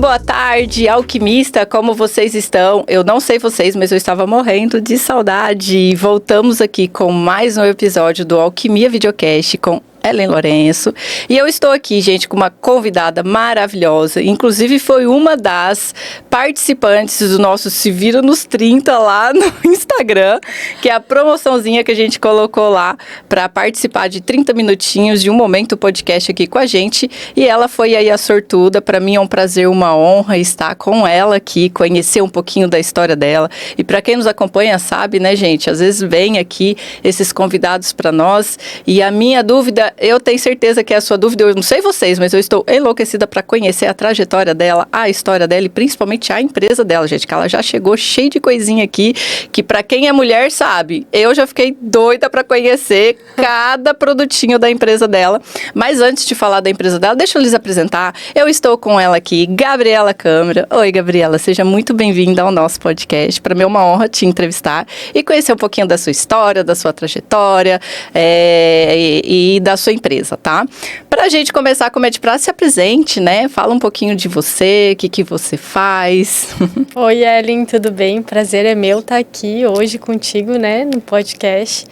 boa tarde, alquimista, como vocês estão? Eu não sei vocês, mas eu estava morrendo de saudade. Voltamos aqui com mais um episódio do Alquimia Videocast com Ellen Lourenço. E eu estou aqui, gente, com uma convidada maravilhosa. Inclusive, foi uma das participantes do nosso Se Vira nos 30 lá no Instagram, que é a promoçãozinha que a gente colocou lá para participar de 30 minutinhos de um momento podcast aqui com a gente. E ela foi aí a sortuda. Para mim é um prazer, uma honra estar com ela aqui, conhecer um pouquinho da história dela. E para quem nos acompanha sabe, né, gente? Às vezes vem aqui esses convidados para nós e a minha dúvida, eu tenho certeza que é a sua dúvida, eu não sei vocês, mas eu estou enlouquecida para conhecer a trajetória dela, a história dela e principalmente a empresa dela, gente, que ela já chegou cheia de coisinha aqui, que para quem é mulher sabe, eu já fiquei doida para conhecer cada produtinho da empresa dela. Mas antes de falar da empresa dela, deixa eu lhes apresentar, eu estou com ela aqui, Gabriela Câmara. Oi, Gabriela, seja muito bem-vinda ao nosso podcast. Para mim é uma honra te entrevistar e conhecer um pouquinho da sua história, da sua trajetória e da sua empresa, tá? Pra gente começar, como é de praxe, se apresente, né? Fala um pouquinho de você, o que você faz. Oi, Ellen, tudo bem? Prazer é meu estar aqui hoje contigo, né, no podcast.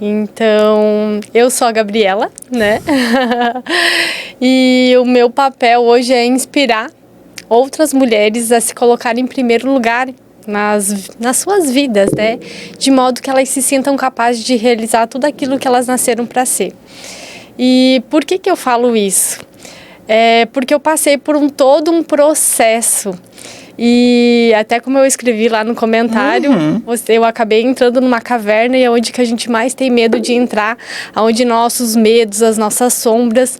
Então, eu sou a Gabriela, né? E o meu papel hoje é inspirar outras mulheres a se colocarem em primeiro lugar nas suas vidas, né? De modo que elas se sintam capazes de realizar tudo aquilo que elas nasceram para ser. E por que eu falo isso? Porque eu passei por todo um processo. E até como eu escrevi lá no comentário, eu acabei entrando numa caverna e é onde que a gente mais tem medo de entrar, onde nossos medos, as nossas sombras,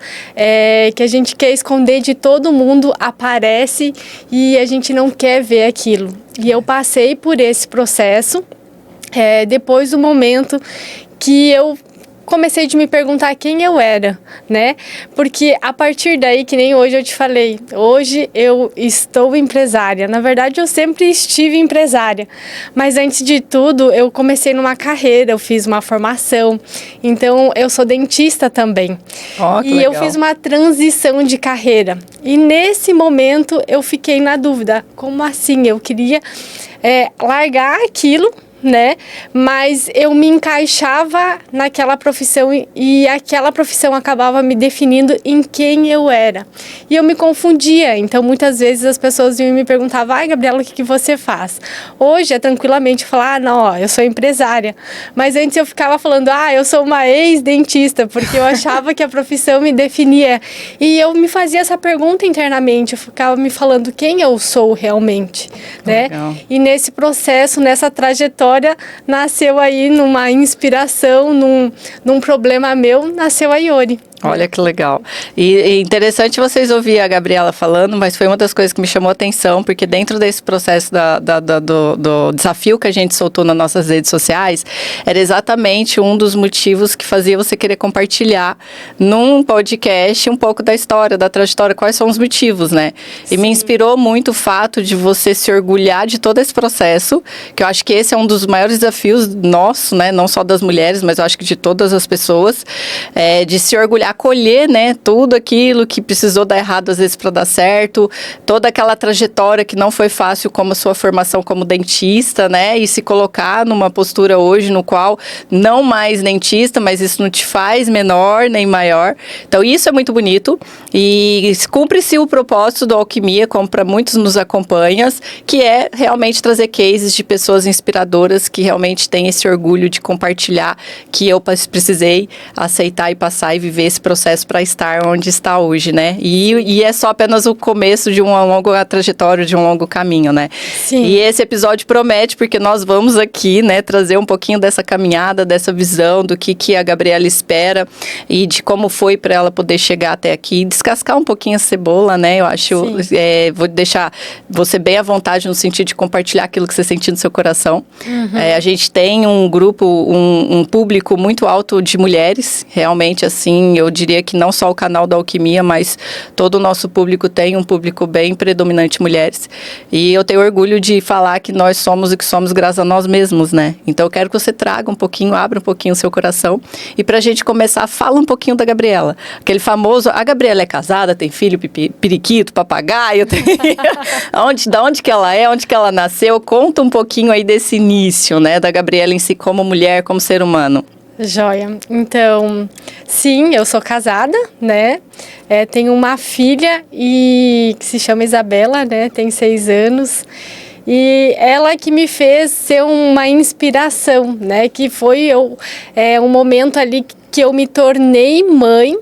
que a gente quer esconder de todo mundo, aparece e a gente não quer ver aquilo. E eu passei por esse processo depois do momento que eu comecei de me perguntar quem eu era, né? Porque a partir daí, que nem hoje eu te falei, hoje eu estou empresária. Na verdade, eu sempre estive empresária. Mas antes de tudo, eu comecei numa carreira, eu fiz uma formação. Então, eu sou dentista também. Oh, que e legal. eu fiz uma transição de carreira. E nesse momento, eu fiquei na dúvida. Como assim? Eu queria largar aquilo, né? Mas eu me encaixava naquela profissão e aquela profissão acabava me definindo em quem eu era. E eu me confundia. Então, muitas vezes as pessoas iam me perguntavam: ai, Gabriela, o que você faz? Hoje é tranquilamente falar: não, ó, eu sou empresária. Mas antes eu ficava falando: eu sou uma ex-dentista, porque eu achava que a profissão me definia. E eu me fazia essa pergunta internamente. Eu ficava me falando quem eu sou realmente, né? Legal. E nesse processo, nessa trajetória, nasceu aí numa inspiração, num problema meu, nasceu a Iori. Olha que legal. E interessante vocês ouvir a Gabriela falando, mas foi uma das coisas que me chamou a atenção, porque dentro desse processo do desafio que a gente soltou nas nossas redes sociais, era exatamente um dos motivos que fazia você querer compartilhar num podcast um pouco da história, da trajetória, quais são os motivos, né? E me inspirou muito o fato de você se orgulhar de todo esse processo, que eu acho que esse é um dos maiores desafios nossos, né? Não só das mulheres, mas eu acho que de todas as pessoas, de se orgulhar, acolher, né, tudo aquilo que precisou dar errado às vezes para dar certo, toda aquela trajetória que não foi fácil, como a sua formação como dentista, né, e se colocar numa postura hoje no qual não mais dentista, mas isso não te faz menor nem maior. Então isso é muito bonito e cumpre-se o propósito do Alquimia, como para muitos nos acompanham, que é realmente trazer cases de pessoas inspiradoras que realmente têm esse orgulho de compartilhar que eu precisei aceitar e passar e viver esse processo para estar onde está hoje, né? E é só apenas o começo de uma longa trajetória, de um longo caminho, né? Sim. E esse episódio promete, porque nós vamos aqui, né, trazer um pouquinho dessa caminhada, dessa visão do que a Gabriela espera e de como foi para ela poder chegar até aqui, descascar um pouquinho a cebola, né? Eu acho, vou deixar você bem à vontade no sentido de compartilhar aquilo que você sentiu no seu coração. A gente tem um grupo, um público muito alto de mulheres, realmente, assim, eu diria que não só o canal da Alquimia, mas todo o nosso público tem um público bem predominante mulheres. E eu tenho orgulho de falar que nós somos o que somos graças a nós mesmos, né? Então eu quero que você traga um pouquinho, abra um pouquinho o seu coração. E pra gente começar, fala um pouquinho da Gabriela. Aquele famoso, a Gabriela é casada, tem filho, periquito, papagaio, tem... Da onde que ela é, onde que ela nasceu? Conta um pouquinho aí desse início, né, da Gabriela em si como mulher, como ser humano. Joia. Então, sim, eu sou casada, né? Tenho uma filha que se chama Isabela, né? Tem 6 anos. E ela que me fez ser uma inspiração, né? Que foi um momento ali que eu me tornei mãe,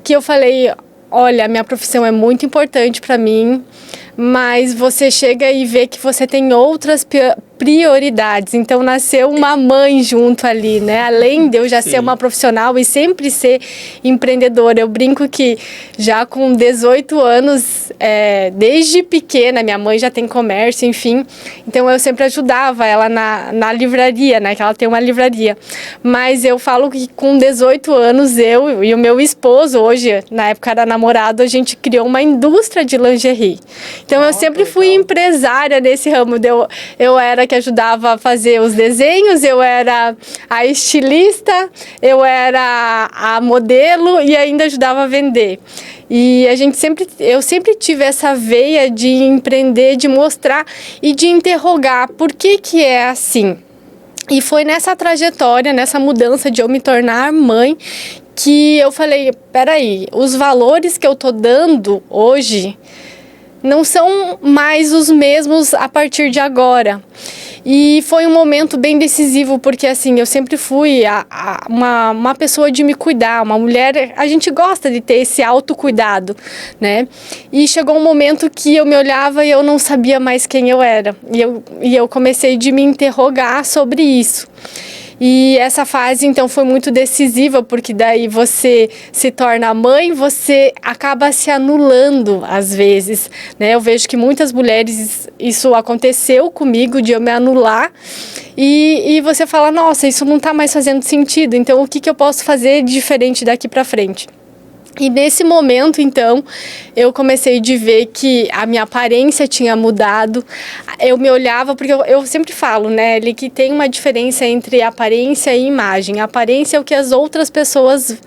que eu falei, olha, minha profissão é muito importante para mim, mas você chega e vê que você tem outras prioridades. Então, nasceu uma mãe junto ali, né? Além de eu já ser uma profissional e sempre ser empreendedora. Eu brinco que já com 18 anos, desde pequena, minha mãe já tem comércio, enfim. Então, eu sempre ajudava ela na livraria, né? Que ela tem uma livraria. Mas eu falo que com 18 anos, eu e o meu esposo, hoje, na época era namorado, a gente criou uma indústria de lingerie. Então, eu sempre fui empresária nesse ramo. Eu era que ajudava a fazer os desenhos, eu era a estilista, eu era a modelo e ainda ajudava a vender. E eu sempre tive essa veia de empreender, de mostrar e de interrogar por que é assim. E foi nessa trajetória, nessa mudança de eu me tornar mãe, que eu falei, peraí, os valores que eu tô dando hoje não são mais os mesmos a partir de agora. E foi um momento bem decisivo, porque assim, eu sempre fui uma pessoa de me cuidar, uma mulher, a gente gosta de ter esse autocuidado, né? E chegou um momento que eu me olhava e eu não sabia mais quem eu era. E eu comecei de me interrogar sobre isso. E essa fase, então, foi muito decisiva, porque daí você se torna mãe, você acaba se anulando, às vezes, né? Eu vejo que muitas mulheres, isso aconteceu comigo, de eu me anular, e você fala, nossa, isso não está mais fazendo sentido, então o que eu posso fazer diferente daqui para frente? E nesse momento, então, eu comecei a ver que a minha aparência tinha mudado. Eu me olhava, porque eu sempre falo, né, Eli, que tem uma diferença entre aparência e imagem. A aparência é o que as outras pessoas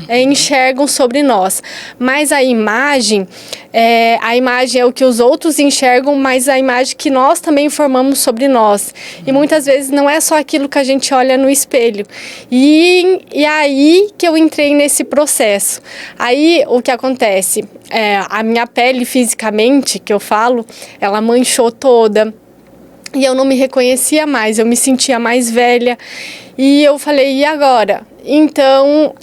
enxergam sobre nós. Mas a imagem é o que os outros enxergam, mas a imagem que nós também formamos sobre nós. E muitas vezes não é só aquilo que a gente olha no espelho. E aí que eu entrei nesse processo. Aí, o que acontece? A minha pele, fisicamente, que eu falo, ela manchou toda. E eu não me reconhecia mais, eu me sentia mais velha. E eu falei, e agora? Então,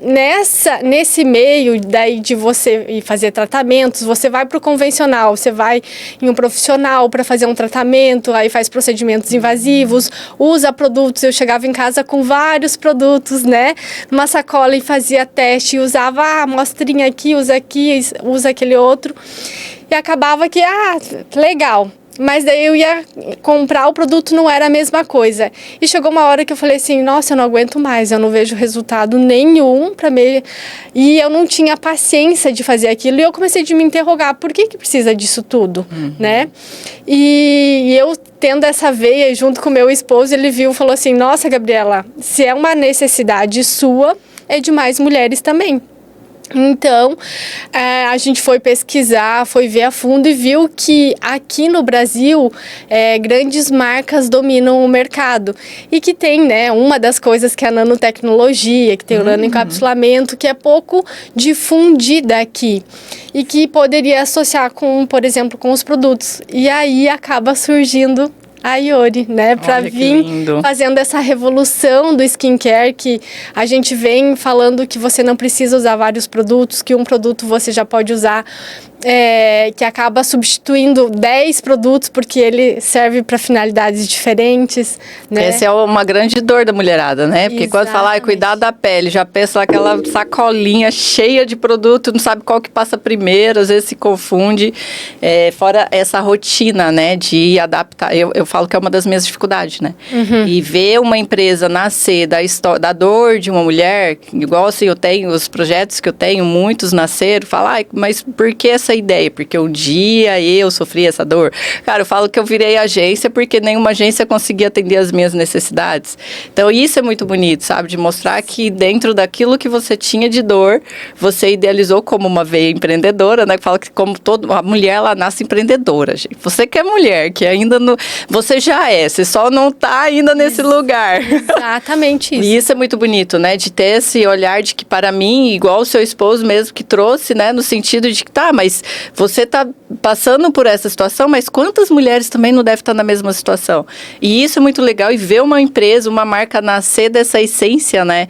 nesse meio daí de você ir fazer tratamentos, você vai para o convencional, você vai em um profissional para fazer um tratamento, aí faz procedimentos invasivos, usa produtos. Eu chegava em casa com vários produtos, né? Numa sacola e fazia teste, usava amostrinha aqui, usa aquele outro. E acabava que, legal. Mas daí eu ia comprar, o produto não era a mesma coisa. E chegou uma hora que eu falei assim, nossa, eu não aguento mais, eu não vejo resultado nenhum para mim. E eu não tinha paciência de fazer aquilo. E eu comecei a me interrogar, por que precisa disso tudo, né? E eu tendo essa veia junto com meu esposo, ele viu e falou assim, nossa, Gabriela, se é uma necessidade sua, é de mais mulheres também. Então, a gente foi pesquisar, foi ver a fundo e viu que aqui no Brasil, grandes marcas dominam o mercado. E que tem, né, uma das coisas que é a nanotecnologia, que tem o nanoencapsulamento, que é pouco difundida aqui. E que poderia associar com, por exemplo, com os produtos. E aí acaba surgindo a Iori, né, para vir fazendo essa revolução do skincare, que a gente vem falando que você não precisa usar vários produtos, que um produto você já pode usar que acaba substituindo 10 produtos porque ele serve para finalidades diferentes, né? Essa é uma grande dor da mulherada, né? Porque quando fala, cuidar da pele, já pensa naquela sacolinha cheia de produto, não sabe qual que passa primeiro, às vezes se confunde. Fora essa rotina, né, de adaptar. Eu falo que é uma das minhas dificuldades, né? E ver uma empresa nascer da dor de uma mulher, igual assim, eu tenho os projetos que eu tenho, muitos nasceram, falar, mas por que essa ideia? Porque um dia eu sofri essa dor. Cara, eu falo que eu virei agência porque nenhuma agência conseguia atender as minhas necessidades. Então, isso é muito bonito, sabe? De mostrar que dentro daquilo que você tinha de dor, você idealizou como uma veia empreendedora, né? Que fala que como a mulher, ela nasce empreendedora, gente. Você que é mulher, que ainda não... Você já você só não tá ainda nesse lugar. Exatamente isso. E isso é muito bonito, né? De ter esse olhar de que, para mim, igual o seu esposo mesmo que trouxe, né? No sentido de que, mas você tá passando por essa situação, mas quantas mulheres também não devem estar na mesma situação? E isso é muito legal, e ver uma empresa, uma marca nascer dessa essência, né?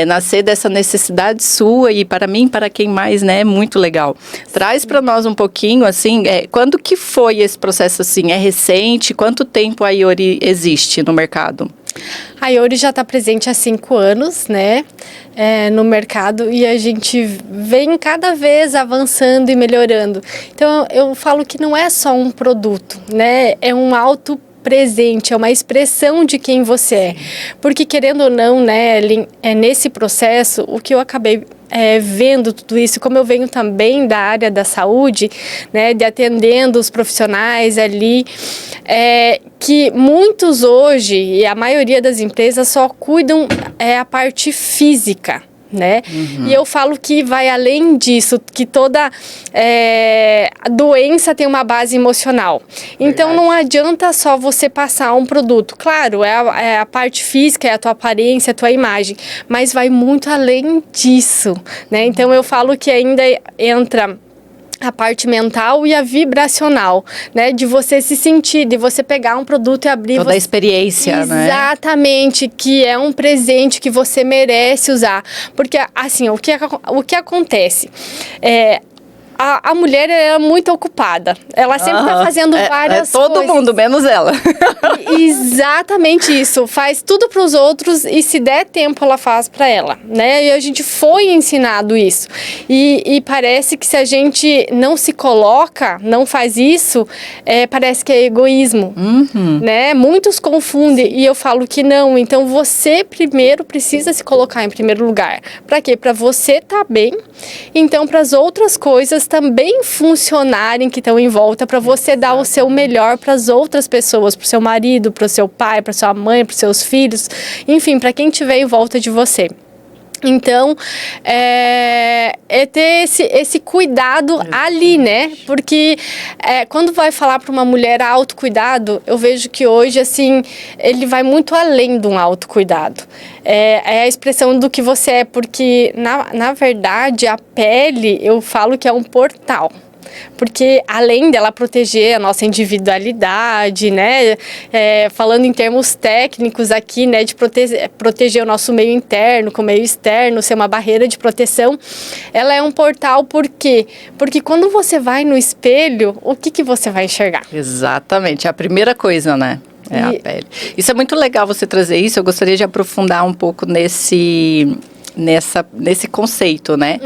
Nascer dessa necessidade sua, e para mim, para quem mais, né? É muito legal. Traz para nós um pouquinho, assim, quando que foi esse processo, assim? É recente? Quanto tempo a Iori existe no mercado? A Iori já está presente há 5 anos, né, no mercado, e a gente vem cada vez avançando e melhorando. Então, eu falo que não é só um produto, né, é um presente, é uma expressão de quem você é. Porque, querendo ou não, né, nesse processo, o que eu acabei vendo tudo isso, como eu venho também da área da saúde, né, de atendendo os profissionais ali, que muitos hoje, e a maioria das empresas, só cuidam a parte física, né? E eu falo que vai além disso, que toda doença tem uma base emocional. Então, não adianta só você passar um produto. Claro, é a parte física, é a tua aparência, a tua imagem, mas vai muito além disso, né? Então, eu falo que ainda entra a parte mental e a vibracional, né? De você se sentir, de você pegar um produto e abrir... Toda a experiência, né? Exatamente, que é um presente que você merece usar. Porque, assim, o que acontece? A mulher é muito ocupada. Ela sempre está fazendo várias todo coisas. Todo mundo, menos ela. Exatamente isso. Faz tudo para os outros e, se der tempo, ela faz para ela, né? E a gente foi ensinado isso. E parece que se a gente não se coloca, não faz isso, parece que é egoísmo, né? Muitos confundem. E eu falo que não. Então, você primeiro precisa se colocar em primeiro lugar. Para quê? Para você estar bem. Então, para as outras coisas também funcionarem que estão em volta, para você dar o seu melhor para as outras pessoas, para o seu marido, para o seu pai, para sua mãe, para os seus filhos, enfim, para quem estiver em volta de você. Então, ter esse cuidado ali, né? Porque quando vai falar para uma mulher autocuidado, eu vejo que hoje, assim, ele vai muito além de um autocuidado. É a expressão do que você é, porque, na verdade, a pele, eu falo que é um portal. Porque além dela proteger a nossa individualidade, né, falando em termos técnicos aqui, né, de proteger o nosso meio interno com o meio externo, ser uma barreira de proteção, ela é um portal. Por quê? Porque quando você vai no espelho, o que você vai enxergar? Exatamente, é a primeira coisa, né? A pele. Isso é muito legal você trazer isso. Eu gostaria de aprofundar um pouco nesse conceito, né?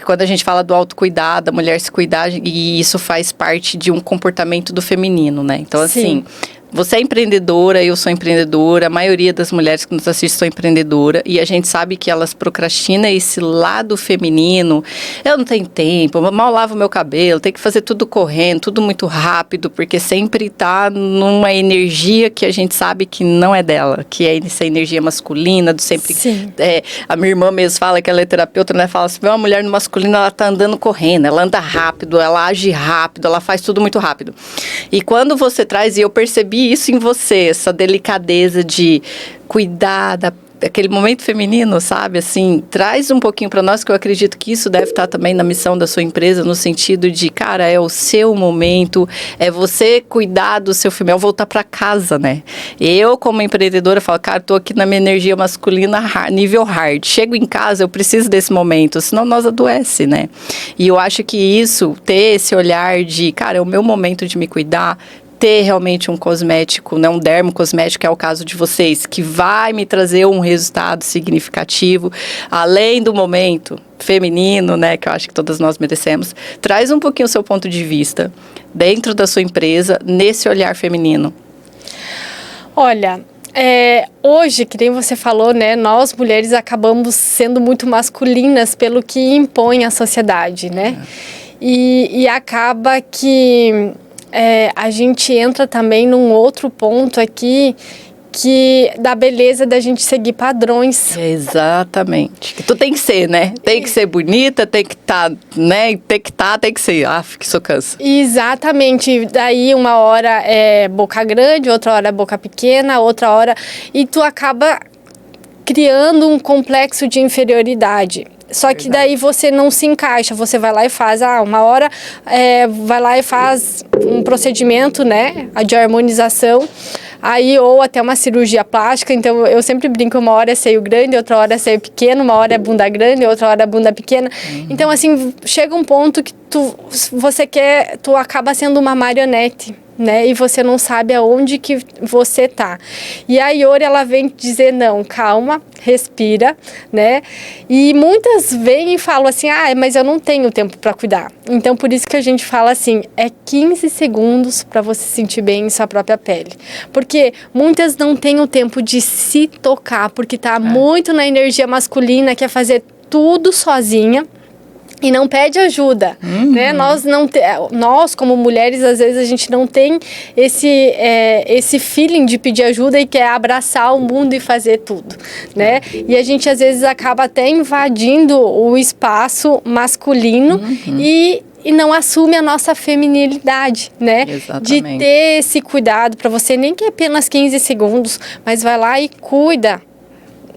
Quando a gente fala do autocuidado, a mulher se cuidar, e isso faz parte de um comportamento do feminino, né? Então, assim, você é empreendedora, eu sou empreendedora, a maioria das mulheres que nos assistem são empreendedora, e a gente sabe que elas procrastinam esse lado feminino. Eu não tenho tempo, eu mal lavo meu cabelo, tenho que fazer tudo correndo, tudo muito rápido, porque sempre tá numa energia que a gente sabe que não é dela, que é essa energia masculina, do sempre... a minha irmã mesmo fala, que ela é terapeuta, né? Fala assim, uma mulher no masculino, ela tá andando correndo, ela anda rápido, ela age rápido, ela faz tudo muito rápido. E quando você traz, e eu percebi isso em você, essa delicadeza de cuidar aquele momento feminino, sabe? Assim, traz um pouquinho para nós, que eu acredito que isso deve estar também na missão da sua empresa, no sentido de, cara, é o seu momento, é você cuidar do seu filme, é voltar para casa, né? Eu, como empreendedora, falo, cara, tô aqui na minha energia masculina nível hard. Chego em casa, eu preciso desse momento, senão nós adoece, né? E eu acho que isso, ter esse olhar de, cara, é o meu momento de me cuidar, ter realmente um cosmético, né, um dermocosmético, que é o caso de vocês, que vai me trazer um resultado significativo, além do momento feminino, né, que eu acho que todas nós merecemos. Traz um pouquinho o seu ponto de vista dentro da sua empresa, nesse olhar feminino. Olha, hoje, que nem você falou, né, nós mulheres acabamos sendo muito masculinas pelo que impõe a sociedade, né? E acaba que a gente entra também num outro ponto aqui, que da beleza da gente seguir padrões. Exatamente. Que tu tem que ser, né? Tem que ser bonita, tem que estar, né? Tem que ser. Que isso cansa. Exatamente. Daí uma hora é boca grande, outra hora é boca pequena, outra hora... E tu acaba criando um complexo de inferioridade. Só que daí você não se encaixa, você vai lá e faz, uma hora vai lá e faz um procedimento, né, de harmonização, aí ou até uma cirurgia plástica. Então eu sempre brinco, uma hora é seio grande, outra hora é seio pequeno, uma hora é bunda grande, outra hora é bunda pequena. Então assim, chega um ponto que tu acaba sendo uma marionete, né? E você não sabe aonde que você tá. E a Iori, ela vem dizer, não, calma, respira, né? E muitas vêm e falam assim, mas eu não tenho tempo para cuidar. Então, por isso que a gente fala assim, 15 segundos para você se sentir bem em sua própria pele. Porque muitas não têm o tempo de se tocar, porque tá muito na energia masculina, quer fazer tudo sozinha. E não pede ajuda, né? Nós, como mulheres, às vezes a gente não tem esse feeling de pedir ajuda e quer abraçar o mundo e fazer tudo, né? E a gente, às vezes, acaba até invadindo o espaço masculino e não assume a nossa feminilidade, né? Exatamente. De ter esse cuidado para você, nem que é apenas 15 segundos, mas vai lá e cuida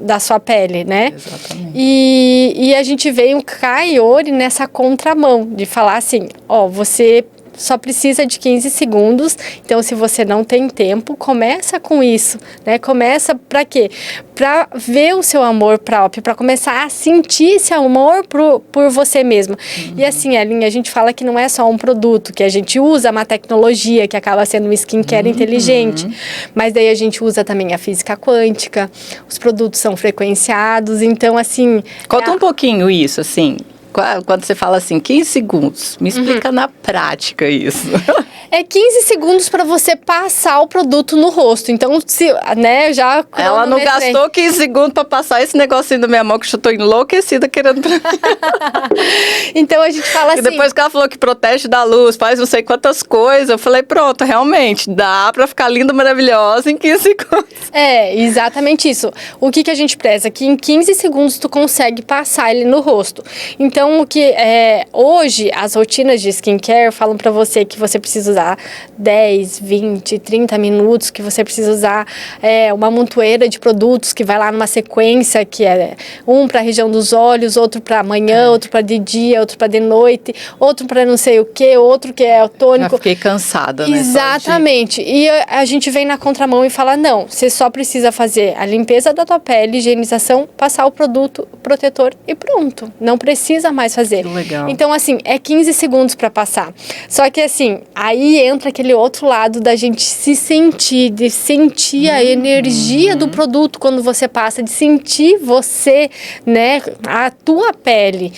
da sua pele, né? Exatamente. E a gente veio com a Iori nessa contramão, de falar assim, você só precisa de 15 segundos, então se você não tem tempo, começa com isso, né? Começa para quê? Para ver o seu amor próprio, para começar a sentir esse amor por você mesmo. E assim, Aline, a gente fala que não é só um produto, que a gente usa uma tecnologia que acaba sendo um skincare inteligente, mas daí a gente usa também a física quântica, os produtos são frequenciados, então assim... Conta um pouquinho isso, assim... Quando você fala assim, 15 segundos, me explica na prática isso. 15 segundos para você passar o produto no rosto. Então, né, já... Ela não gastou 15 segundos para passar esse negocinho da minha mão, que eu tô enlouquecida querendo... Então, a gente fala assim... E depois que ela falou que protege da luz, faz não sei quantas coisas, eu falei, pronto, realmente, dá para ficar linda, maravilhosa em 15 segundos. Exatamente isso. O que a gente preza? Que em 15 segundos tu consegue passar ele no rosto. Então, hoje, as rotinas de skincare falam para você que você precisa usar 10, 20, 30 minutos, que você precisa usar uma montoeira de produtos que vai lá numa sequência, que é um para a região dos olhos, outro para amanhã, outro para de dia, outro para de noite, outro para não sei o que, outro que é o tônico. Já fiquei cansada, né? Exatamente. E a gente vem na contramão e fala, não, você só precisa fazer a limpeza da tua pele, higienização, passar o produto protetor e pronto. Não precisa mais fazer. Que legal. Então, assim, 15 segundos para passar. Só que, assim, aí entra aquele outro lado da gente se sentir, de sentir a energia do produto quando você passa, de sentir você, né, a tua pele.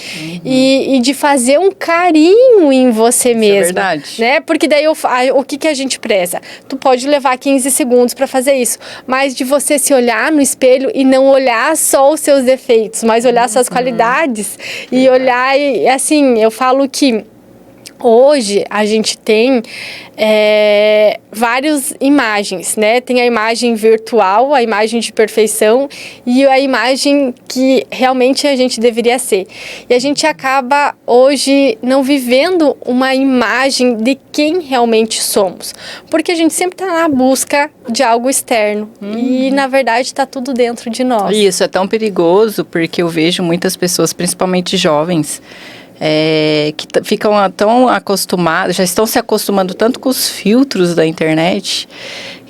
E de fazer um carinho em você mesma. É verdade. Né? Porque daí o que a gente preza? Tu pode levar 15 segundos para fazer isso, mas de você se olhar no espelho e não olhar só os seus defeitos, mas olhar suas qualidades e olhar, e assim, eu falo que Hoje, a gente tem várias imagens, né? Tem a imagem virtual, a imagem de perfeição e a imagem que realmente a gente deveria ser. E a gente acaba, hoje, não vivendo uma imagem de quem realmente somos. Porque a gente sempre está na busca de algo externo. E, na verdade, está tudo dentro de nós. E isso é tão perigoso, porque eu vejo muitas pessoas, principalmente jovens, que ficam tão acostumados, já estão se acostumando tanto com os filtros da internet,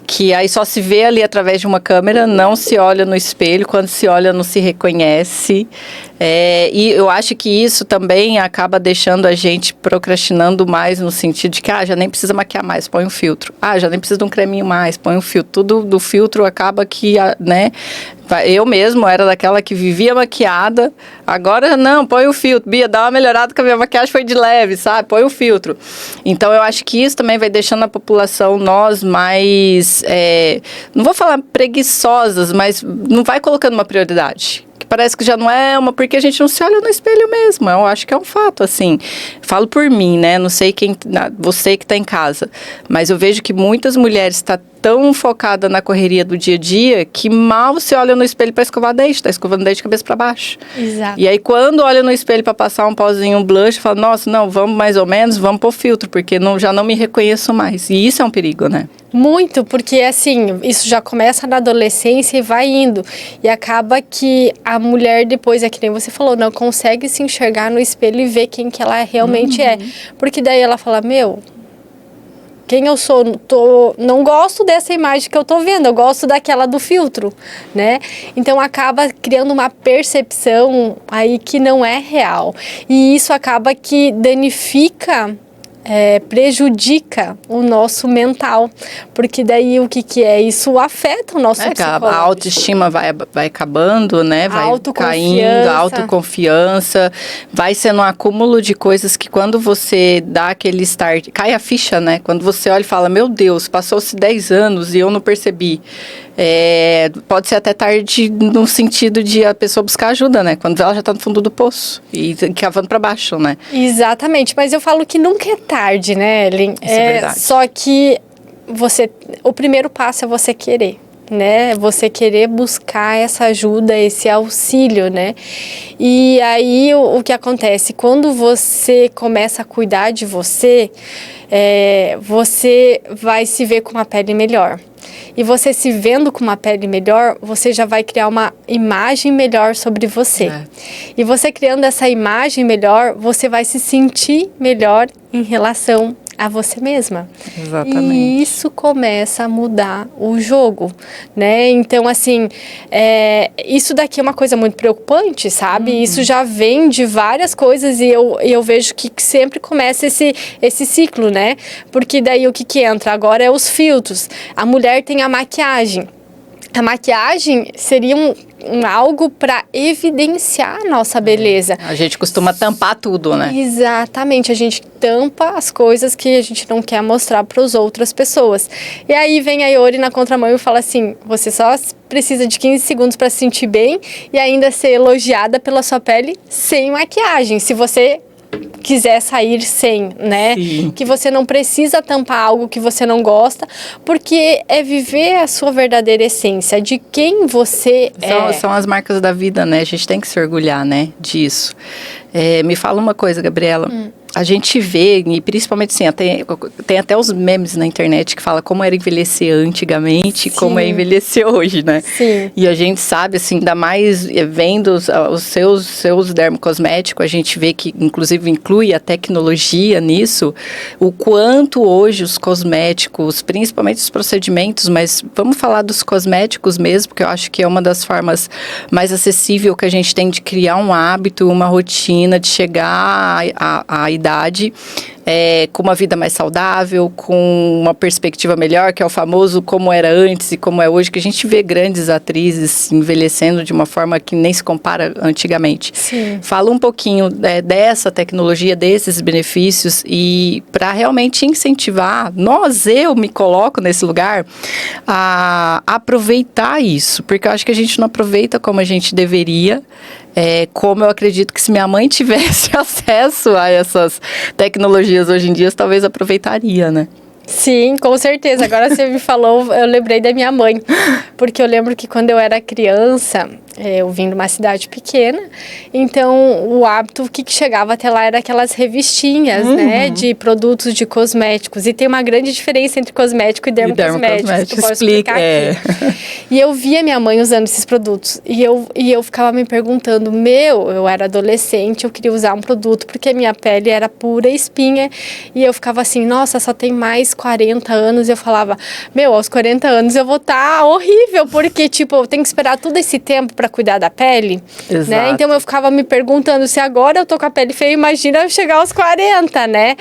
que aí só se vê ali através de uma câmera, não se olha no espelho, quando se olha não se reconhece. E eu acho que isso também acaba deixando a gente procrastinando mais, no sentido de que já nem precisa maquiar mais, põe um filtro. Já nem precisa de um creminho mais, põe um filtro. Tudo do filtro acaba que, né? Eu mesmo era daquela que vivia maquiada, agora não, põe o filtro. Bia, dá uma melhorada que a minha maquiagem foi de leve, sabe? Põe o filtro. Então, eu acho que isso também vai deixando a população, nós, mais, não vou falar preguiçosas, mas não vai colocando uma prioridade. Parece que já não é porque a gente não se olha no espelho mesmo. Eu acho que é um fato, assim. Falo por mim, né? Não sei você que está em casa. Mas eu vejo que muitas mulheres estão tão focada na correria do dia a dia que mal se olha no espelho para escovar dente, está escovando dente de cabeça para baixo. Exato. E aí quando olha no espelho para passar um pozinho, um blush, fala, nossa, não, vamos mais ou menos, vamos pôr filtro, porque já não me reconheço mais. E isso é um perigo, né? Muito, porque assim, isso já começa na adolescência e vai indo. E acaba que a mulher depois, que nem você falou, não consegue se enxergar no espelho e ver quem que ela realmente é. Porque daí ela fala, quem eu sou, não gosto dessa imagem que eu tô vendo, eu gosto daquela do filtro, né? Então acaba criando uma percepção aí que não é real. E isso acaba que danifica, prejudica o nosso mental, porque daí o que é? Isso afeta o nosso psicológico. A autoestima vai acabando, né? Vai caindo, a autoconfiança, vai sendo um acúmulo de coisas que quando você dá aquele start, cai a ficha, né? Quando você olha e fala, meu Deus, passou-se 10 anos e eu não percebi. Pode ser até tarde no sentido de a pessoa buscar ajuda, né? Quando ela já está no fundo do poço e cavando para baixo, né? Exatamente, mas eu falo que nunca é tarde, né, Ellen? Isso é verdade. Só que o primeiro passo é você querer, né? Você querer buscar essa ajuda, esse auxílio, né? E aí o que acontece? Quando você começa a cuidar de você, você vai se ver com uma pele melhor. E você se vendo com uma pele melhor, você já vai criar uma imagem melhor sobre você. E você criando essa imagem melhor, você vai se sentir melhor em relação a você mesma. Exatamente. E isso começa a mudar o jogo, né? Então, assim, isso daqui é uma coisa muito preocupante, sabe? Isso já vem de várias coisas e eu vejo que sempre começa esse ciclo, né? Porque daí o que entra agora é os filtros. A mulher tem a maquiagem. A maquiagem seria algo para evidenciar a nossa beleza. A gente costuma tampar tudo, né? Exatamente, a gente tampa as coisas que a gente não quer mostrar para as outras pessoas. E aí vem a Iori na contramão e fala assim, você só precisa de 15 segundos para se sentir bem e ainda ser elogiada pela sua pele sem maquiagem. Se você quiser sair sem, né? Sim. Que você não precisa tampar algo que você não gosta, porque é viver a sua verdadeira essência, de quem você é. São as marcas da vida, né? A gente tem que se orgulhar, né, disso. Me fala uma coisa, Gabriela. A gente vê, e principalmente assim, tem até os memes na internet que fala como era envelhecer antigamente e como é envelhecer hoje, né? Sim. E a gente sabe, assim, ainda mais vendo os seus dermocosméticos, a gente vê que, inclusive, inclui a tecnologia nisso, o quanto hoje os cosméticos, principalmente os procedimentos, mas vamos falar dos cosméticos mesmo, porque eu acho que é uma das formas mais acessíveis que a gente tem de criar um hábito, uma rotina, de chegar à idade com uma vida mais saudável, com uma perspectiva melhor, que é o famoso como era antes e como é hoje, que a gente vê grandes atrizes envelhecendo de uma forma que nem se compara antigamente. Sim. Fala um pouquinho dessa tecnologia, desses benefícios e para realmente incentivar, eu me coloco nesse lugar, a aproveitar isso, porque eu acho que a gente não aproveita como a gente deveria. Como eu acredito que se minha mãe tivesse acesso a essas tecnologias dias hoje em dia, talvez aproveitaria, né? Sim, com certeza. Agora você me falou, eu lembrei da minha mãe. Porque eu lembro que quando eu era criança, eu vim de uma cidade pequena, então o hábito que chegava até lá era aquelas revistinhas, né, de produtos de cosméticos. E tem uma grande diferença entre cosmético e dermocosméticos, que eu posso explicar aqui. E eu via minha mãe usando esses produtos. E eu ficava me perguntando, eu era adolescente, eu queria usar um produto porque minha pele era pura espinha. E eu ficava assim, nossa, só tem mais 40 anos. E eu falava, aos 40 anos eu vou estar horrível, porque, tipo, eu tenho que esperar todo esse tempo para cuidar da pele, né? Então eu ficava me perguntando, se agora eu tô com a pele feia, imagina eu chegar aos 40, né?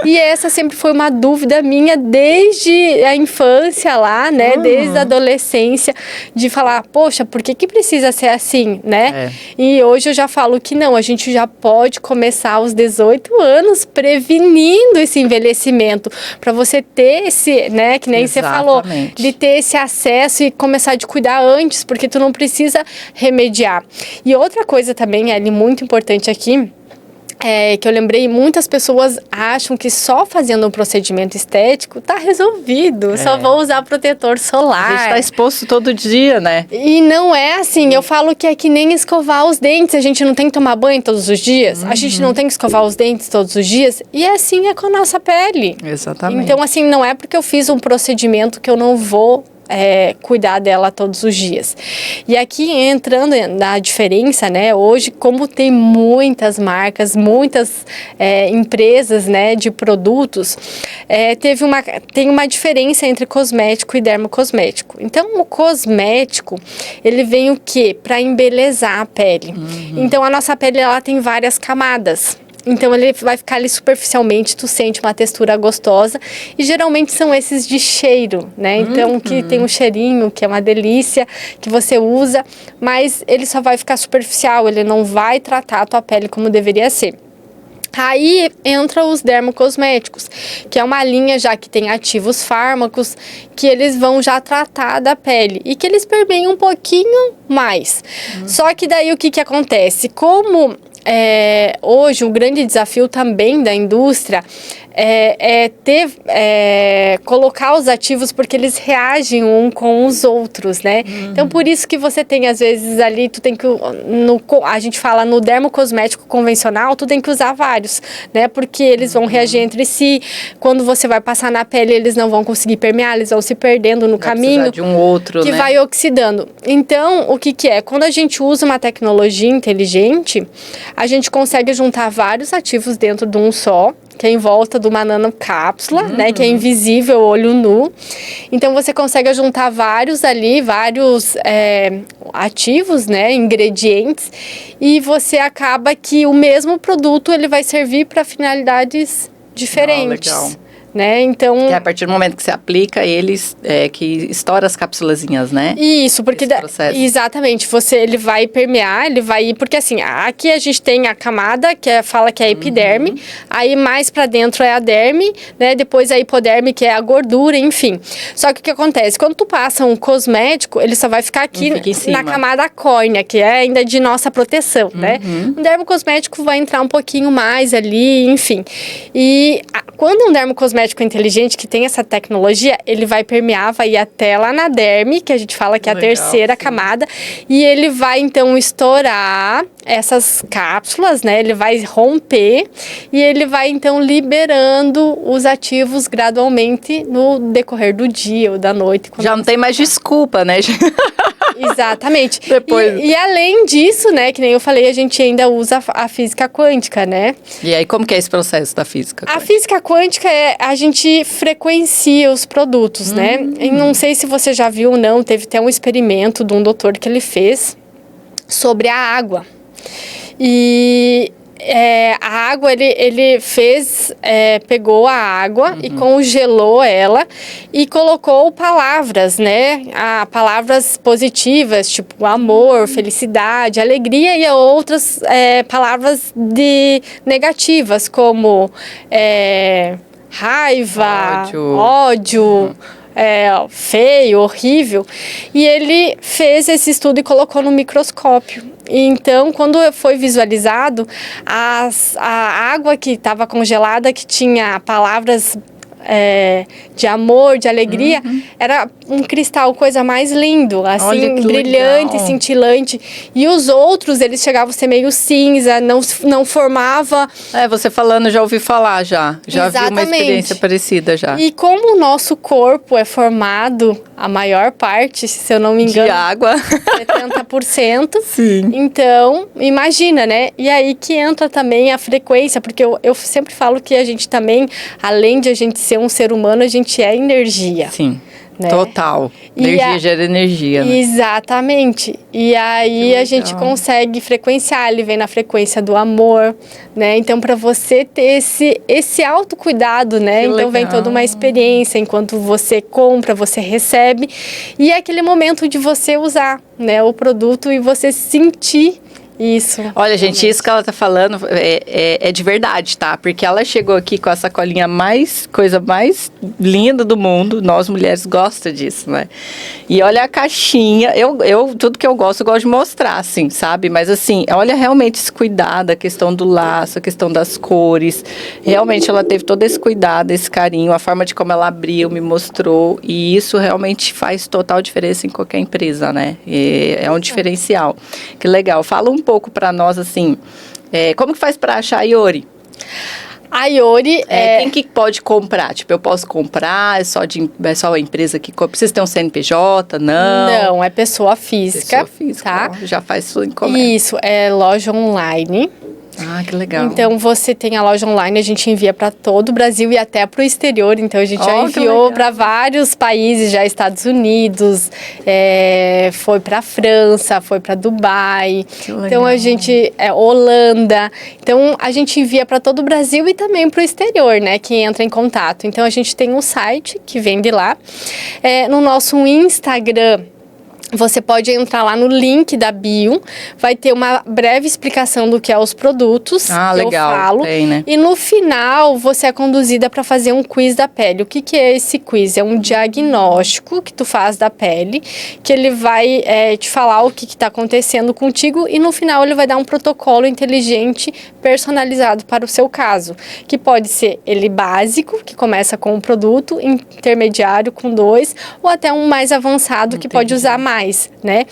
E essa sempre foi uma dúvida minha desde a infância lá, né? Desde a adolescência, de falar, poxa, por que precisa ser assim, né? E hoje eu já falo que não, a gente já pode começar aos 18 anos prevenindo esse envelhecimento, para você ter esse, né, que nem você falou, de ter esse acesso e começar de cuidar antes, porque tu não precisa remediar. E outra coisa também, Ellen, muito importante aqui, que eu lembrei, muitas pessoas acham que só fazendo um procedimento estético tá resolvido, só vou usar protetor solar. A gente tá exposto todo dia, né? E não é assim, eu falo que é que nem escovar os dentes, a gente não tem que tomar banho todos os dias, a gente não tem que escovar os dentes todos os dias, e assim é com a nossa pele. Exatamente. Então, assim, não é porque eu fiz um procedimento que eu não vou cuidar dela todos os dias. E aqui entrando na diferença, né? Hoje, como tem muitas marcas, muitas empresas, né, de produtos, tem uma diferença entre cosmético e dermocosmético. Então, o cosmético, ele vem o quê? Para embelezar a pele. Então, a nossa pele, ela tem várias camadas. Então, ele vai ficar ali superficialmente, tu sente uma textura gostosa. E geralmente são esses de cheiro, né? Então, que tem um cheirinho, que é uma delícia, que você usa. Mas ele só vai ficar superficial, ele não vai tratar a tua pele como deveria ser. Aí entra os dermocosméticos, que é uma linha já que tem ativos fármacos, que eles vão já tratar da pele e que eles permeiam um pouquinho mais. Só que daí o que acontece? Como hoje o grande desafio também da indústria colocar os ativos, porque eles reagem um com os outros, né? Então, por isso que você tem, às vezes, ali, tu tem que, a gente fala no dermocosmético convencional, tu tem que usar vários, né? Porque eles vão reagir entre si, quando você vai passar na pele, eles não vão conseguir permear, eles vão se perdendo no caminho. De um outro, que vai oxidando. Então, o que é? Quando a gente usa uma tecnologia inteligente, a gente consegue juntar vários ativos dentro de um só, que é em volta de uma nanocápsula, né, que é invisível, olho nu. Então, você consegue juntar vários ativos, né, ingredientes, e você acaba que o mesmo produto, ele vai servir para finalidades diferentes. Legal. Né? Então, que é a partir do momento que você aplica eles, que estoura as cápsulazinhas, né? Isso, porque exatamente, ele vai permear, ele vai, porque assim, aqui a gente tem a camada que fala que é a epiderme, aí mais pra dentro é a derme, né? Depois a hipoderme, que é a gordura, enfim. Só que o que acontece? Quando tu passa um cosmético, ele só vai ficar aqui na camada córnea, que é ainda de nossa proteção, né? Um dermocosmético vai entrar um pouquinho mais ali, enfim. E quando um dermocosmético inteligente, que tem essa tecnologia, ele vai permear, vai ir até lá na derme, que a gente fala que é a terceira camada, e ele vai, então, estourar essas cápsulas, né? Ele vai romper e ele vai, então, liberando os ativos gradualmente no decorrer do dia ou da noite. Já não tem mais desculpa, né? Exatamente. Depois... E além disso, né, que nem eu falei, a gente ainda usa a física quântica, né? E aí, como que é esse processo da física quântica? A física quântica a gente frequencia os produtos, né? E não sei se você já viu ou não, teve até um experimento de um doutor que ele fez sobre a água. E a água, ele fez, pegou a água e congelou ela e colocou palavras, né? Palavras positivas, tipo amor, felicidade, alegria, e outras palavras negativas, como raiva, ódio. Feio, horrível. E ele fez esse estudo e colocou no microscópio. Então, quando foi visualizado, a água que estava congelada, que tinha palavras de amor, de alegria, era um cristal, coisa mais lindo, assim, brilhante, legal. Cintilante. E os outros, eles chegavam a ser meio cinza, não formava. Você falando, já ouvi falar já. Já vi uma experiência parecida já. E como o nosso corpo é formado, a maior parte, se eu não me engano, de água. 70%. Sim. Então, imagina, né? E aí que entra também a frequência, porque eu sempre falo que a gente também, além de a gente ser um ser humano, a gente é energia. Sim. Né? Total. Energia gera energia, né? Exatamente. E aí a gente consegue frequenciar, ele vem na frequência do amor, né? Então, para você ter esse autocuidado, né? Então, vem toda uma experiência, enquanto você compra, você recebe. E é aquele momento de você usar, né, o produto e você sentir isso. Olha, gente, isso que ela tá falando é de verdade, tá? Porque ela chegou aqui com a sacolinha coisa mais linda do mundo. Nós, mulheres, gosta disso, né? E olha a caixinha. Tudo que eu gosto de mostrar, assim, sabe? Mas, assim, olha realmente esse cuidado, a questão do laço, a questão das cores. Realmente, ela teve todo esse cuidado, esse carinho, a forma de como ela abriu, me mostrou. E isso realmente faz total diferença em qualquer empresa, né? É um diferencial. Que legal. Fala um pouco para nós, assim, como que faz para achar a Iori? A Iori Quem que pode comprar? Tipo, eu posso comprar? É só a empresa que compra? Precisa ter um CNPJ? Não, é pessoa física. Pessoa física, tá? Já faz sua encomenda. Isso, é loja online. Ah, que legal. Então, você tem a loja online, a gente envia para todo o Brasil e até para o exterior. Então, a gente já enviou para vários países, já Estados Unidos, foi para França, foi para Dubai. Então, a gente, Holanda. Então, a gente envia para todo o Brasil e também para o exterior, né? Que entra em contato. Então, a gente tem um site que vende lá. No nosso Instagram, você pode entrar lá no link da bio, vai ter uma breve explicação do que é os produtos, que legal. eu falo. Tem, né? E no final, você é conduzida para fazer um quiz da pele. O que é esse quiz? É um diagnóstico que tu faz da pele, que ele vai te falar o que está acontecendo contigo e no final ele vai dar um protocolo inteligente personalizado para o seu caso, que pode ser ele básico, que começa com um produto, intermediário com 2, ou até um mais avançado que pode usar mais. Né?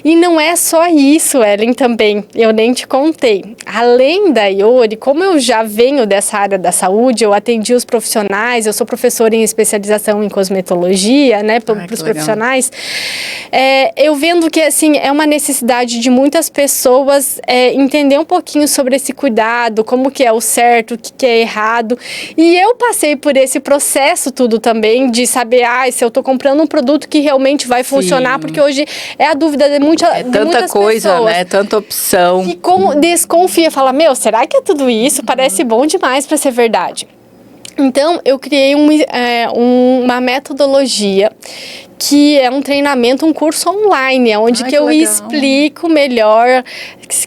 E não é só isso, Ellen, também. Eu nem te contei. Além da Iori, como eu já venho dessa área da saúde, eu atendi os profissionais, eu sou professora em especialização em cosmetologia, né, para os profissionais. Eu vendo que, assim, é uma necessidade de muitas pessoas entender um pouquinho sobre esse cuidado, como que é o certo, o que é errado. E eu passei por esse processo tudo também, de saber, se eu tô comprando um produto que realmente vai funcionar, porque hoje é a dúvida de muitas tanta coisa, pessoas, né? Tanta opção. E desconfia, fala, será que é tudo isso? Parece bom demais para ser verdade. Então, eu criei uma metodologia que é um treinamento, um curso online, onde que eu explico melhor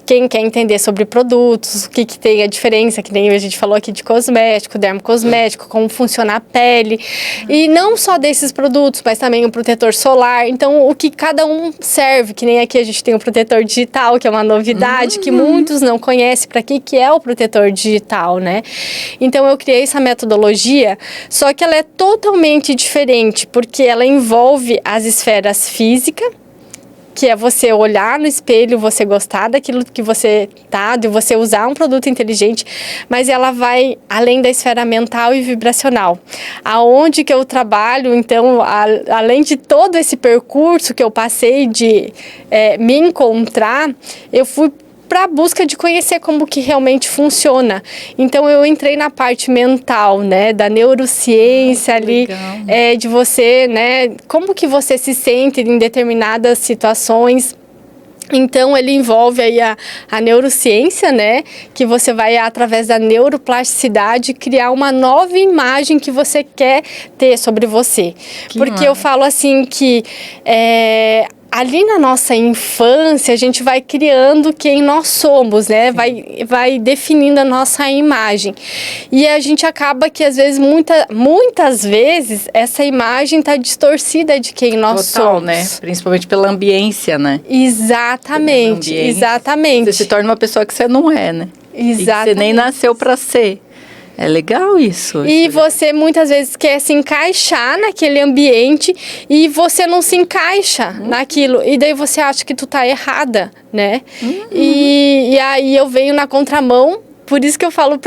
quem quer entender sobre produtos, o que tem a diferença, que nem a gente falou aqui de cosmético, dermocosmético, como funciona a pele. E não só desses produtos, mas também o protetor solar. Então, o que cada um serve, que nem aqui a gente tem o protetor digital, que é uma novidade, que muitos não conhecem para que é o protetor digital, né? Então, eu criei essa metodologia, só que ela é totalmente diferente, porque ela envolve as esferas físicas, que é você olhar no espelho, você gostar daquilo que você tá, de você usar um produto inteligente, mas ela vai além da esfera mental e vibracional. Aonde que eu trabalho, então, além de todo esse percurso que eu passei de me encontrar, eu fui para a busca de conhecer como que realmente funciona. Então, eu entrei na parte mental, né, da neurociência ali, de você, né, como que você se sente em determinadas situações. Então, ele envolve aí a neurociência, né, que você vai, através da neuroplasticidade, criar uma nova imagem que você quer ter sobre você. Porque eu falo assim que ali na nossa infância, a gente vai criando quem nós somos, né? Vai definindo a nossa imagem. E a gente acaba que, às vezes, muitas vezes, essa imagem está distorcida de quem nós somos. Né? Principalmente pela ambiência, né? Exatamente, exatamente. Você se torna uma pessoa que você não é, né? Exatamente. E que você nem nasceu para ser. É legal isso. E você muitas vezes quer se encaixar naquele ambiente e você não se encaixa naquilo. E daí você acha que tu tá errada, né? E aí eu venho na contramão. Por isso que eu falo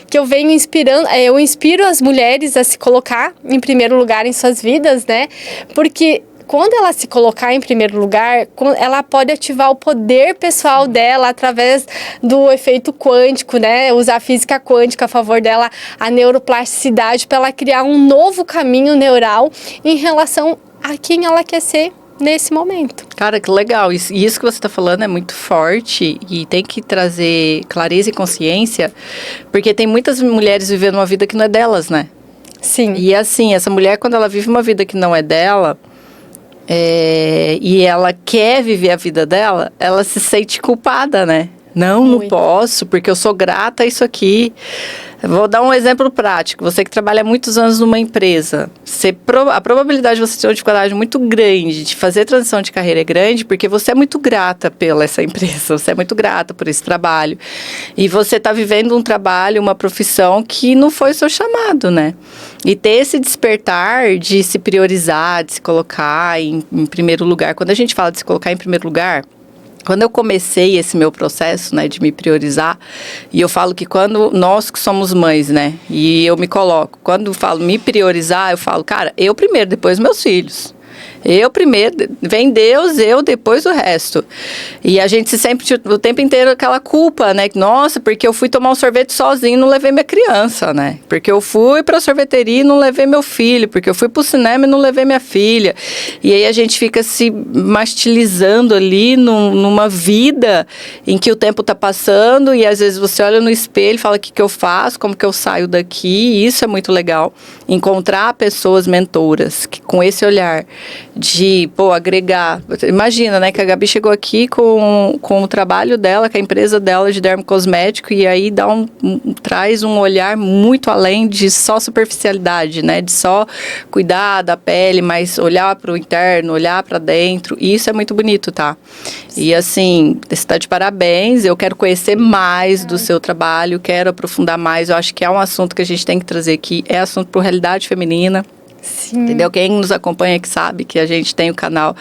que eu venho inspirando, eu inspiro as mulheres a se colocar em primeiro lugar em suas vidas, né? Porque quando ela se colocar em primeiro lugar, ela pode ativar o poder pessoal dela através do efeito quântico, né? Usar a física quântica a favor dela, a neuroplasticidade, para ela criar um novo caminho neural em relação a quem ela quer ser nesse momento. Cara, que legal. E isso que você está falando é muito forte e tem que trazer clareza e consciência, porque tem muitas mulheres vivendo uma vida que não é delas, né? Sim. E assim, essa mulher, quando ela vive uma vida que não é dela... e ela quer viver a vida dela, ela se sente culpada, né? Não posso, porque eu sou grata a isso aqui. Vou dar um exemplo prático. Você que trabalha muitos anos numa empresa, a probabilidade de você ter uma dificuldade muito grande de fazer transição de carreira é grande, porque você é muito grata pela essa empresa, você é muito grata por esse trabalho. E você está vivendo um trabalho, uma profissão que não foi seu chamado, né? E ter esse despertar de se priorizar, de se colocar em primeiro lugar. Quando a gente fala de se colocar em primeiro lugar, quando eu comecei esse meu processo, né, de me priorizar, e eu falo que quando nós que somos mães, né, e eu me coloco, quando eu falo me priorizar, eu falo, cara, eu primeiro, depois meus filhos. Eu primeiro, vem Deus, eu depois o resto. E a gente sempre, o tempo inteiro, aquela culpa, né? Nossa, porque eu fui tomar um sorvete sozinho e não levei minha criança, né? Porque eu fui pra sorveteria e não levei meu filho. Porque eu fui pro cinema e não levei minha filha. E aí a gente fica se martirizando ali numa vida em que o tempo tá passando e às vezes você olha no espelho e fala o que eu faço, como que eu saio daqui. E isso é muito legal. Encontrar pessoas mentoras que, com esse olhar de, agregar. Imagina, né, que a Gabi chegou aqui com o trabalho dela, com a empresa dela de dermocosmético, e aí traz um olhar muito além de só superficialidade, né, de só cuidar da pele, mas olhar para o interno, olhar para dentro, e isso é muito bonito, tá? E assim, você está de parabéns, eu quero conhecer mais do seu trabalho, quero aprofundar mais, eu acho que é um assunto que a gente tem que trazer aqui, é assunto para realidade feminina. Sim. Entendeu? Quem nos acompanha que sabe que a gente tem o canal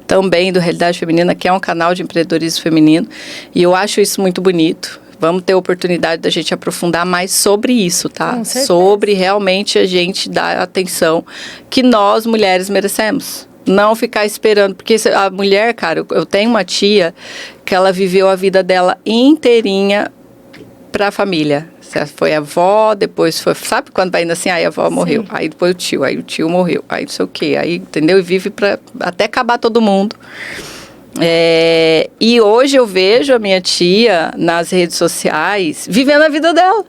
também do Realidade Feminina, que é um canal de empreendedorismo feminino. E eu acho isso muito bonito. Vamos ter a oportunidade da gente aprofundar mais sobre isso, tá? Sobre realmente a gente dar a atenção que nós, mulheres, merecemos. Não ficar esperando, porque a mulher, cara, eu tenho uma tia que ela viveu a vida dela inteirinha para a família. Foi a avó, depois foi... Sabe quando vai indo assim? Aí a avó morreu, aí depois o tio morreu, aí não sei o quê, aí, entendeu? E vive para até acabar todo mundo. E hoje eu vejo a minha tia nas redes sociais vivendo a vida dela.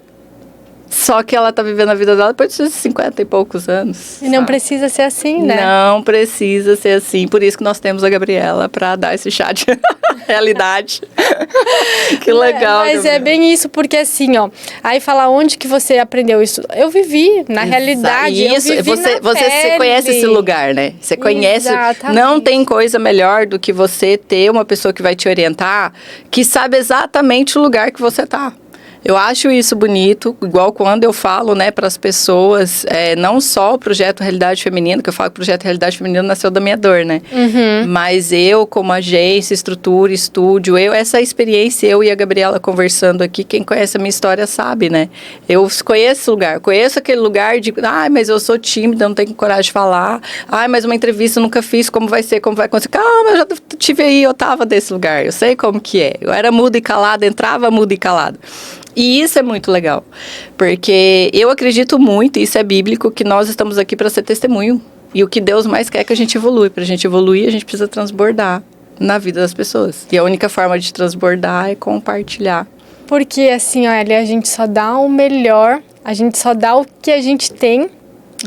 Só que ela tá vivendo a vida dela depois de 50 e poucos anos. E não precisa ser assim, né? Não precisa ser assim. Por isso que nós temos a Gabriela para dar esse chá de realidade. Que legal. Mas Gabriela, é bem isso, porque assim, ó. Aí fala onde que você aprendeu isso? Eu vivi, na realidade. Isso, eu vivi você conhece esse lugar, né? Você conhece. Exatamente. Não tem coisa melhor do que você ter uma pessoa que vai te orientar, que sabe exatamente o lugar que você tá. Eu acho isso bonito, igual quando eu falo, né, para as pessoas, não só o projeto Realidade Feminina, que eu falo que o projeto Realidade Feminina nasceu da minha dor, né? Uhum. Mas eu, como agência, estrutura, estúdio, essa experiência, eu e a Gabriela conversando aqui, quem conhece a minha história sabe, né? Eu conheço esse lugar, conheço aquele lugar de, mas eu sou tímida, não tenho coragem de falar, mas uma entrevista eu nunca fiz, como vai ser, como vai acontecer? Calma, eu já tive aí, eu tava desse lugar, eu sei como que é. Eu era muda e calada, entrava muda e calada. E isso é muito legal, porque eu acredito muito, e isso é bíblico, que nós estamos aqui para ser testemunho. E o que Deus mais quer é que a gente evolui. Para a gente evoluir, a gente precisa transbordar na vida das pessoas. E a única forma de transbordar é compartilhar. Porque assim, olha, a gente só dá o melhor, a gente só dá o que a gente tem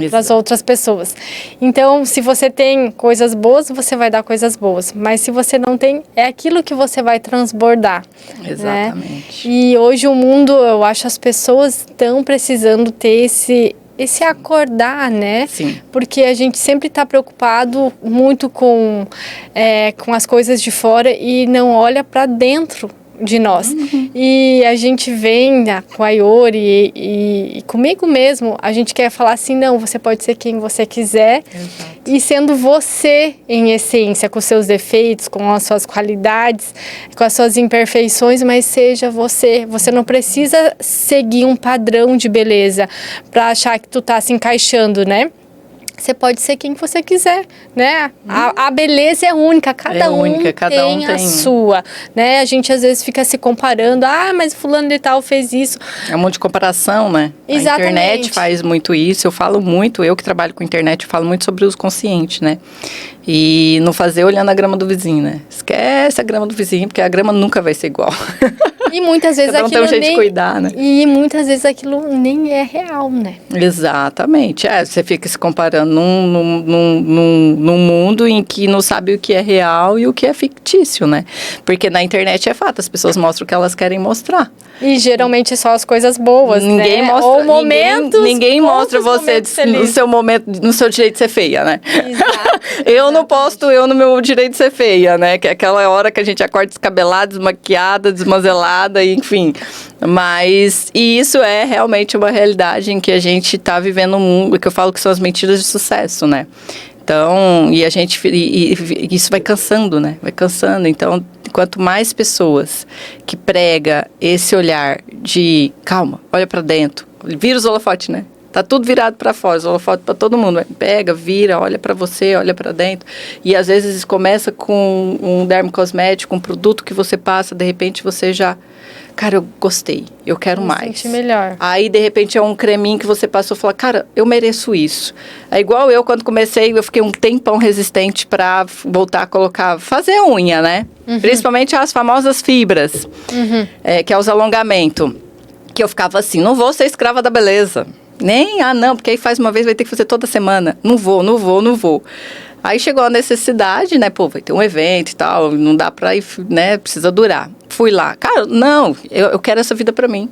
para as outras pessoas. Então, se você tem coisas boas, você vai dar coisas boas. Mas se você não tem, é aquilo que você vai transbordar. Exatamente. Né? E hoje o mundo, eu acho, as pessoas estão precisando ter esse acordar, né? Sim. Porque a gente sempre está preocupado muito com as coisas de fora e não olha para dentro de nós. E a gente vem com a Iori e comigo mesmo, a gente quer falar assim, não, você pode ser quem você quiser. Exato. E sendo você em essência, com seus defeitos, com as suas qualidades, com as suas imperfeições, mas seja você. Você não precisa seguir um padrão de beleza para achar que tu tá se encaixando, né? Você pode ser quem você quiser, né? A beleza é única, cada um tem a sua, né? A gente às vezes fica se comparando, mas fulano de tal fez isso. É um monte de comparação, né? Exatamente. A internet faz muito isso, eu falo muito, eu que trabalho com internet, eu falo muito sobre o consciente, né? E não fazer olhando a grama do vizinho, né? Esquece a grama do vizinho, porque a grama nunca vai ser igual. E muitas vezes aquilo tem um jeito de cuidar, né? E muitas vezes aquilo nem é real, né? Exatamente. Você fica se comparando num mundo em que não sabe o que é real e o que é fictício, né? Porque na internet é fato, as pessoas mostram o que elas querem mostrar. E geralmente é só as coisas boas, ninguém né? Mostra, ou momentos. Ninguém mostra você no seu momento, no seu direito de ser feia, né? Exato. Eu não posto eu no meu direito de ser feia, né? Que é aquela hora que a gente acorda descabelada, desmaquiada, desmazelada, enfim. Mas, e isso é realmente uma realidade em que a gente tá vivendo um mundo, que eu falo que são as mentiras de sucesso, né? Então, e a gente, e isso vai cansando, né? Vai cansando. Então, quanto mais pessoas que prega esse olhar de calma, olha pra dentro, vira os holofotes, né? Tá tudo virado para fora, os holofotes para todo mundo. Pega, vira, olha para você, olha para dentro. E às vezes começa com um dermocosmético, um produto que você passa, de repente você já... Cara, eu gostei, eu quero mais. Sente melhor. Aí, de repente, é um creminho que você passou e falou, cara, eu mereço isso. É igual eu, quando comecei, eu fiquei um tempão resistente para voltar a colocar, fazer unha, né? Principalmente as famosas fibras, que é os alongamentos. Que eu ficava assim, não vou ser escrava da beleza. Nem, não, porque aí faz uma vez, vai ter que fazer toda semana. Não vou. Aí chegou a necessidade, né? Pô, vai ter um evento e tal, não dá pra ir, né? Precisa durar. Fui lá. Cara, não, eu quero essa vida pra mim.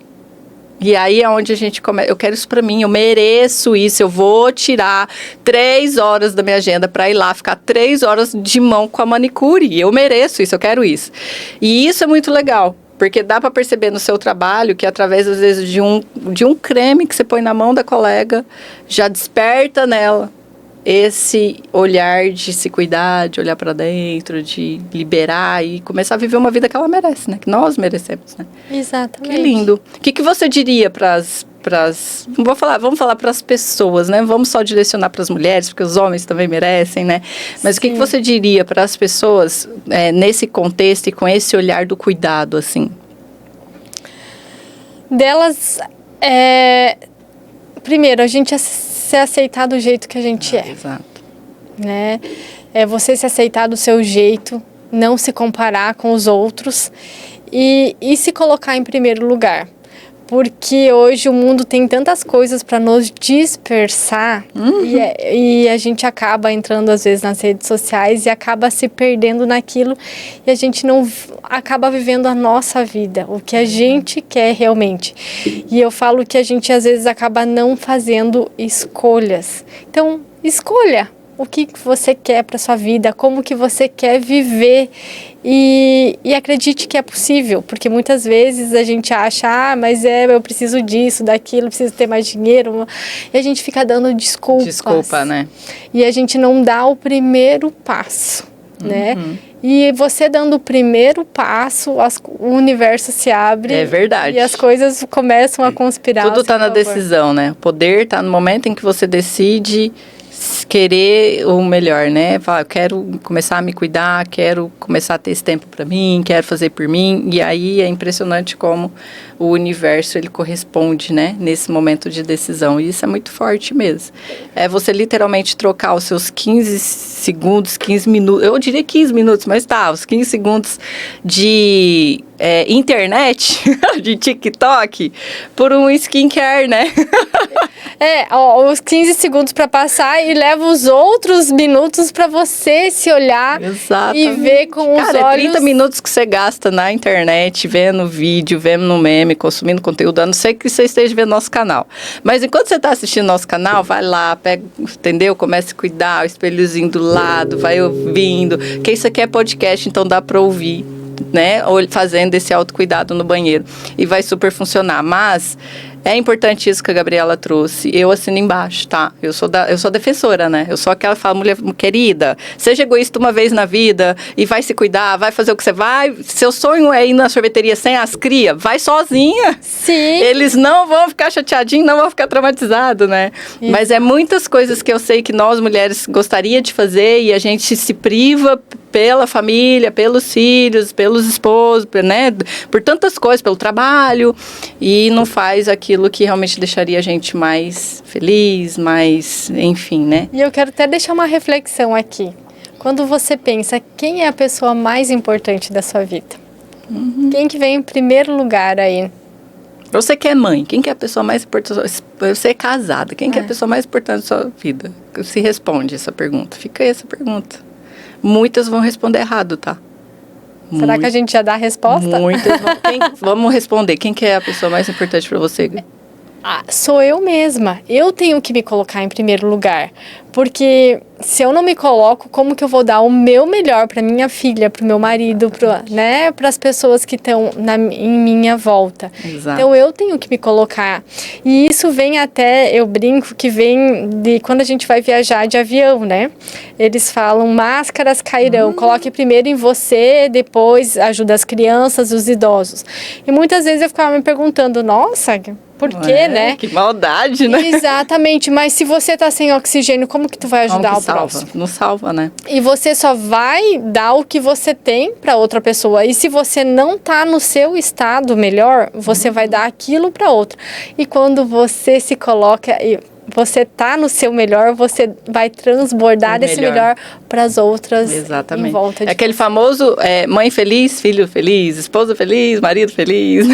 E aí é onde a gente começa. Eu quero isso pra mim, eu mereço isso. Eu vou tirar 3 horas da minha agenda pra ir lá, ficar 3 horas de mão com a manicure. Eu mereço isso, eu quero isso. E isso é muito legal. Porque dá para perceber no seu trabalho que através, às vezes, de um creme que você põe na mão da colega, já desperta nela esse olhar de se cuidar, de olhar para dentro, de liberar e começar a viver uma vida que ela merece, né? Que nós merecemos, né? Exatamente. Que lindo. O que você diria vamos falar para as pessoas, né? Vamos só direcionar para as mulheres, porque os homens também merecem, né? Mas o que você diria para as pessoas nesse contexto e com esse olhar do cuidado, assim? Delas, primeiro, a gente se aceitar do jeito que a gente é. Exato. Né? É você se aceitar do seu jeito, não se comparar com os outros e se colocar em primeiro lugar. Porque hoje o mundo tem tantas coisas para nos dispersar e a gente acaba entrando às vezes nas redes sociais e acaba se perdendo naquilo e a gente não acaba vivendo a nossa vida, o que a gente quer realmente. E eu falo que a gente às vezes acaba não fazendo escolhas. Então, escolha o que você quer para sua vida, como que você quer viver e acredite que é possível, porque muitas vezes a gente acha, mas eu preciso disso, daquilo, preciso ter mais dinheiro, e a gente fica dando desculpas. Desculpa, né? E a gente não dá o primeiro passo, né? E você dando o primeiro passo, o universo se abre. É verdade. E as coisas começam a conspirar. Tudo está na decisão, né? O poder está no momento em que você decide querer o melhor, né? Falar, eu quero começar a me cuidar, quero começar a ter esse tempo para mim, quero fazer por mim. E aí é impressionante como o universo, ele corresponde, né? Nesse momento de decisão. E isso é muito forte mesmo. É você literalmente trocar os seus 15 segundos, 15 minutos, eu diria 15 minutos, mas tá, os 15 segundos de internet, de TikTok, por um skincare, né? Os 15 segundos para passar e leva os outros minutos para você se olhar. Exatamente. E ver com os olhos... é 30 minutos que você gasta na internet, vendo vídeo, vendo no meme, consumindo conteúdo. A não ser que você esteja vendo nosso canal. Mas enquanto você está assistindo nosso canal, vai lá, pega, entendeu? Comece a cuidar, o espelhozinho do lado, vai ouvindo. Que isso aqui é podcast, então dá para ouvir, né? Fazendo esse autocuidado no banheiro. E vai super funcionar. Mas é importante isso que a Gabriela trouxe. Eu assino embaixo, tá? Eu sou defensora, né? Eu sou aquela que fala, mulher querida, seja egoísta uma vez na vida e vai se cuidar, vai fazer o que você vai. Seu sonho é ir na sorveteria sem as cria, vai sozinha. Sim. Eles não vão ficar chateadinhos, não vão ficar traumatizados, né? Isso. Mas é muitas coisas que eu sei que nós mulheres gostaria de fazer e a gente se priva pela família, pelos filhos, pelos esposos, né? Por tantas coisas, pelo trabalho, e não faz aquilo que realmente deixaria a gente mais feliz, mais, enfim, né? E eu quero até deixar uma reflexão aqui. Quando você pensa, quem é a pessoa mais importante da sua vida? Quem que vem em primeiro lugar aí? Você que é mãe, quem que é a pessoa mais importante? Você é casada, quem que é a pessoa mais importante da sua vida? Se responde essa pergunta. Fica aí essa pergunta. Muitas vão responder errado, tá? Será que a gente já dá a resposta? Muitas vão. Vamos responder. Quem que é a pessoa mais importante para você? Sou eu mesma. Eu tenho que me colocar em primeiro lugar. Porque se eu não me coloco, como que eu vou dar o meu melhor para minha filha, para o meu marido, né, para as pessoas que estão em minha volta? Exato. Então eu tenho que me colocar. E isso vem até, eu brinco, que vem de quando a gente vai viajar de avião, né? Eles falam, máscaras cairão. Coloque primeiro em você, depois ajuda as crianças, os idosos. E muitas vezes eu ficava me perguntando, nossa, por quê, né? Que maldade, né? Exatamente, mas se você tá sem oxigênio, como que tu vai ajudar o próximo? Não salva, né? E você só vai dar o que você tem para outra pessoa. E se você não tá no seu estado melhor, você vai dar aquilo para outra. E quando você se coloca e você tá no seu melhor, você vai transbordar esse melhor para as outras. Exatamente. Em volta de aquele você. famoso mãe feliz, filho feliz, esposa feliz, marido feliz.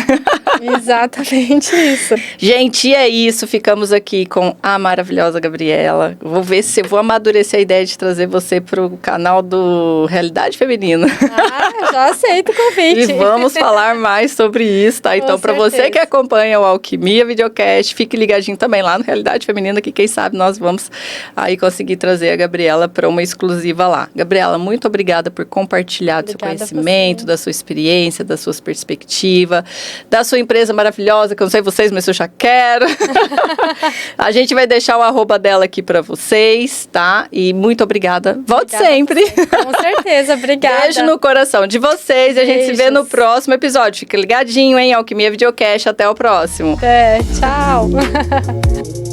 Exatamente isso. Gente, e é isso. Ficamos aqui com a maravilhosa Gabriela. Vou ver se eu vou amadurecer a ideia de trazer você pro canal do Realidade Feminina. Já aceito o convite. E vamos falar mais sobre isso, tá? Então, para você que acompanha o Alquimia Videocast, fique ligadinho também lá no Realidade Feminina, que quem sabe nós vamos aí conseguir trazer a Gabriela para uma exclusiva lá. Gabriela, muito obrigada por compartilhar do seu conhecimento, da sua experiência, das suas perspectivas, da sua empresa maravilhosa, que eu não sei vocês, mas eu já quero. A gente vai deixar o arroba dela aqui para vocês, tá? E muito obrigada. Volte sempre. Com certeza, obrigada. Beijo no coração de vocês e a gente se vê no próximo episódio. Fica ligadinho, hein? Alquimia Videocast. Até o próximo. Tchau.